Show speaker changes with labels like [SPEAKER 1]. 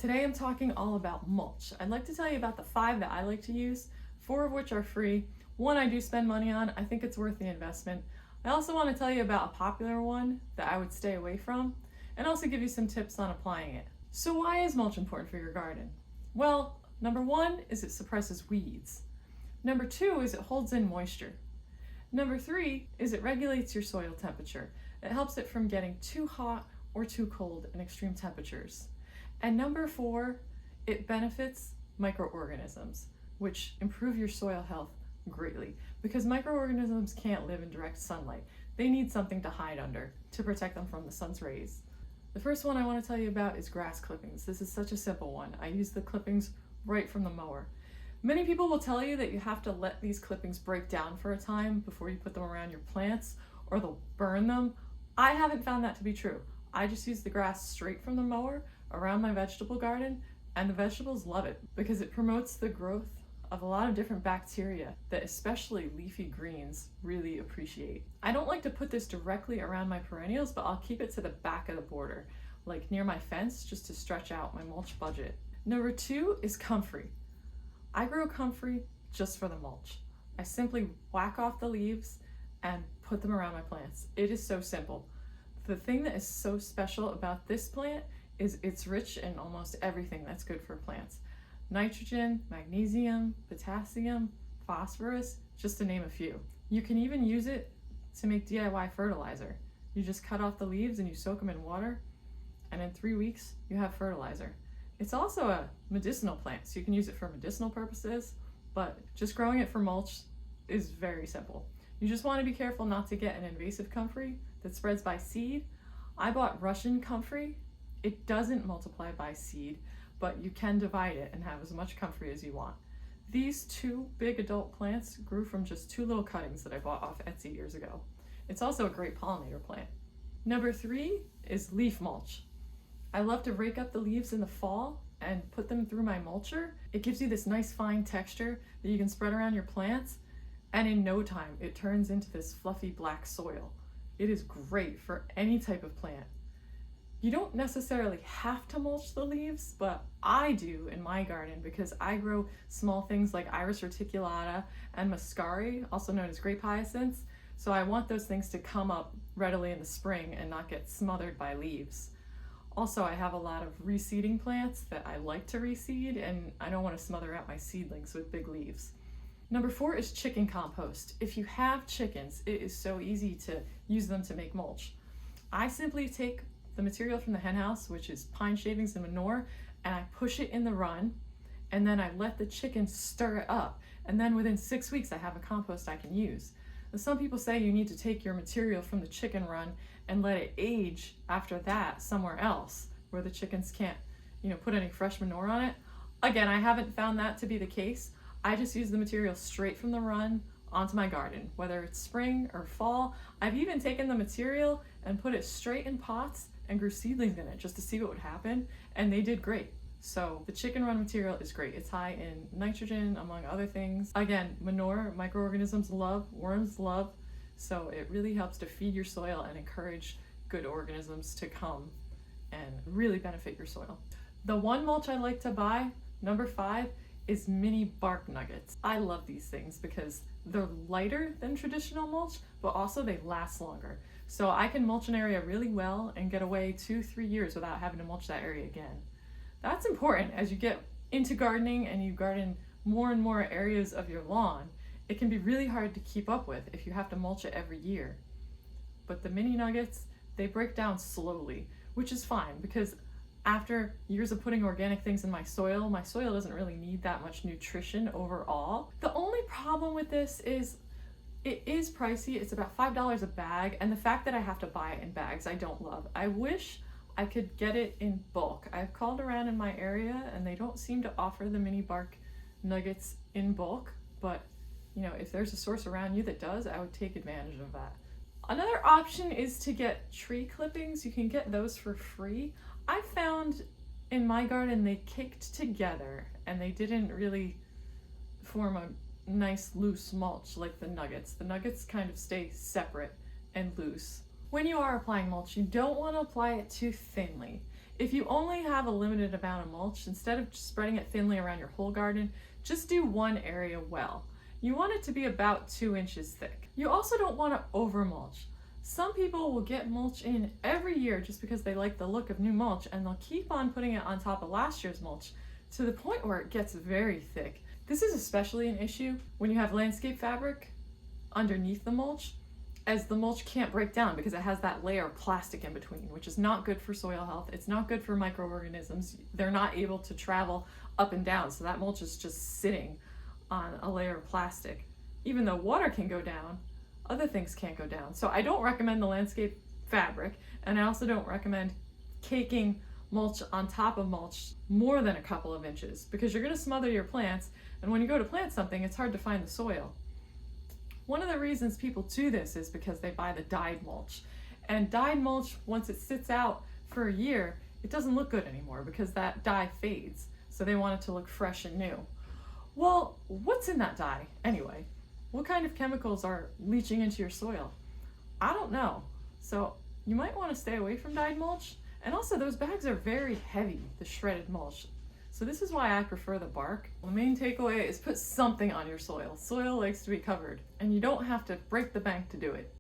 [SPEAKER 1] Today I'm talking all about mulch. I'd like to tell you about the 5 that I like to use, 4 of which are free. 1 I do spend money on. I think it's worth the investment. I also want to tell you about a popular one that I would stay away from, and also give you some tips on applying it. So why is mulch important for your garden? Well, number 1 is it suppresses weeds. Number 2 is it holds in moisture. Number 3 is it regulates your soil temperature. It helps it from getting too hot or too cold in extreme temperatures. And number 4, it benefits microorganisms, which improve your soil health greatly, because microorganisms can't live in direct sunlight. They need something to hide under to protect them from the sun's rays. The first one I want to tell you about is grass clippings. This is such a simple one. I use the clippings right from the mower. Many people will tell you that you have to let these clippings break down for a time before you put them around your plants, or they'll burn them. I haven't found that to be true. I just use the grass straight from the mower around my vegetable garden, and the vegetables love it because it promotes the growth of a lot of different bacteria that especially leafy greens really appreciate. I don't like to put this directly around my perennials, but I'll keep it to the back of the border, like near my fence, just to stretch out my mulch budget. Number 2 is comfrey. I grow comfrey just for the mulch. I simply whack off the leaves and put them around my plants. It is so simple. The thing that is so special about this plant is it's rich in almost everything that's good for plants. Nitrogen, magnesium, potassium, phosphorus, just to name a few. You can even use it to make DIY fertilizer. You just cut off the leaves and you soak them in water, and in 3 weeks you have fertilizer. It's also a medicinal plant, so you can use it for medicinal purposes, but just growing it for mulch is very simple. You just want to be careful not to get an invasive comfrey that spreads by seed. I bought Russian comfrey. It doesn't multiply by seed, but you can divide it and have as much comfrey as you want. These 2 big adult plants grew from just 2 little cuttings that I bought off Etsy years ago. It's also a great pollinator plant. Number 3 is leaf mulch. I love to rake up the leaves in the fall and put them through my mulcher. It gives you this nice fine texture that you can spread around your plants, and in no time it turns into this fluffy black soil. It is great for any type of plant. You don't necessarily have to mulch the leaves, but I do in my garden because I grow small things like Iris reticulata and muscari, also known as grape hyacinths, so I want those things to come up readily in the spring and not get smothered by leaves. Also, I have a lot of reseeding plants that I like to reseed, and I don't want to smother out my seedlings with big leaves. Number 4 is chicken compost. If you have chickens, it is so easy to use them to make mulch. I simply take the material from the hen house, which is pine shavings and manure, and I push it in the run, and then I let the chickens stir it up, and then within 6 weeks I have a compost I can use. Now, some people say you need to take your material from the chicken run and let it age after that somewhere else where the chickens can't, put any fresh manure on it. Again, I haven't found that to be the case. I just use the material straight from the run onto my garden, whether it's spring or fall. I've even taken the material and put it straight in pots and grew seedlings in it just to see what would happen, and they did great. So the chicken run material is great. It's high in nitrogen, among other things. Again, manure, microorganisms love, worms love, so it really helps to feed your soil and encourage good organisms to come and really benefit your soil. The one mulch I like to buy, number 5, is mini bark nuggets. I love these things because they're lighter than traditional mulch, but also they last longer. So I can mulch an area really well and get away 2-3 years without having to mulch that area again. That's important as you get into gardening and you garden more and more areas of your lawn. It can be really hard to keep up with if you have to mulch it every year. But the mini nuggets, they break down slowly, which is fine because after years of putting organic things in my soil doesn't really need that much nutrition overall. The only problem with this is it is pricey. It's about $5 a bag, and the fact that I have to buy it in bags I don't love. I wish I could get it in bulk. I've called around in my area and they don't seem to offer the mini bark nuggets in bulk, but if there's a source around you that does, I would take advantage of that. Another option is to get tree clippings. You can get those for free. I found in my garden they kicked together and they didn't really form a nice loose mulch like the nuggets. The nuggets kind of stay separate and loose. When you are applying mulch, you don't want to apply it too thinly. If you only have a limited amount of mulch, instead of just spreading it thinly around your whole garden, just do one area well. You want it to be about 2 inches thick. You also don't want to over mulch. Some people will get mulch in every year just because they like the look of new mulch, and they'll keep on putting it on top of last year's mulch to the point where it gets very thick. This is especially an issue when you have landscape fabric underneath the mulch, as the mulch can't break down because it has that layer of plastic in between, which is not good for soil health. It's not good for microorganisms. They're not able to travel up and down, so that mulch is just sitting on a layer of plastic. Even though water can go down, other things can't go down. So I don't recommend the landscape fabric, and I also don't recommend caking mulch on top of mulch more than a couple of inches, because you're going to smother your plants, and when you go to plant something, it's hard to find the soil. One of the reasons people do this is because they buy the dyed mulch. And dyed mulch, once it sits out for a year, it doesn't look good anymore because that dye fades. So they want it to look fresh and new. Well, what's in that dye anyway? What kind of chemicals are leaching into your soil? I don't know. So you might want to stay away from dyed mulch. And also, those bags are very heavy, the shredded mulch. So this is why I prefer the bark. The main takeaway is put something on your soil. Soil likes to be covered, and you don't have to break the bank to do it.